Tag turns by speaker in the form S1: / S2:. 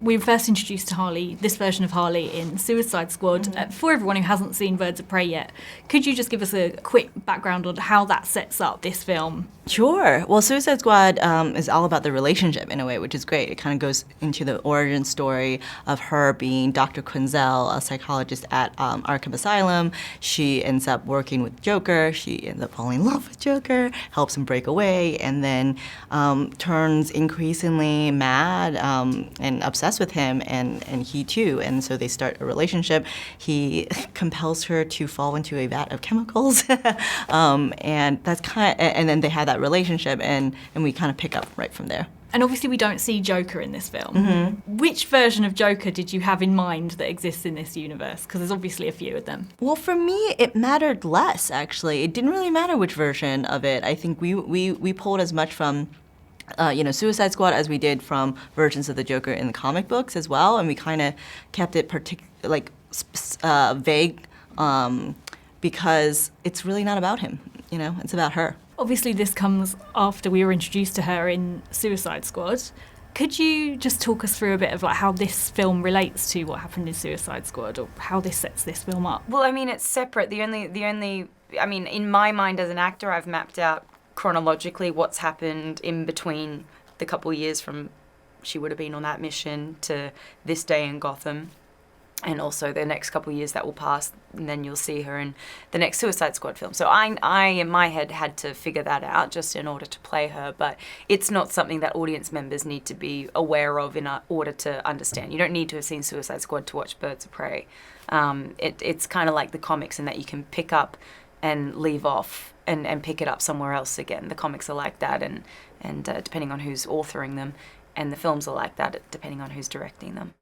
S1: We were first introduced to Harley, this version of Harley, in Suicide Squad. For everyone who hasn't seen Birds of Prey yet, could you just give us a quick background on how that sets up this film?
S2: Sure. Well, Suicide Squad is all about the relationship in a way, which is great. It kind of goes into the origin story of her being Dr. Quinzel, a psychologist at Arkham Asylum. She ends up working with Joker. She ends up falling in love with Joker, helps him break away, and then turns increasingly mad and obsessed with him, and he too. And so they start a relationship. He compels her to fall into a vat of chemicals, and that's and then they have that relationship, and we kind of pick up right from there.
S1: And obviously we don't see Joker in this film. Which version of Joker did you have in mind that exists in this universe? Because there's obviously a few of them.
S2: Well, for me, it mattered less, actually. It didn't really matter which version of it. I think we pulled as much from Suicide Squad as we did from versions of the Joker in the comic books as well, and we kind of kept it vague because it's really not about him. It's about her.
S1: Obviously, this comes after we were introduced to her in Suicide Squad. Could you just talk us through a bit of how this film relates to what happened in Suicide Squad, or how this sets this film up?
S3: Well, I mean, it's separate. The only, in my mind as an actor, I've mapped out chronologically what's happened in between the couple of years from she would have been on that mission to this day in Gotham. And also the next couple of years that will pass, and then you'll see her in the next Suicide Squad film. So I in my head, had to figure that out just in order to play her, but it's not something that audience members need to be aware of in order to understand. You don't need to have seen Suicide Squad to watch Birds of Prey. It's kind of like the comics in that you can pick up and leave off and pick it up somewhere else again. The comics are like that, and depending on who's authoring them, and the films are like that, depending on who's directing them.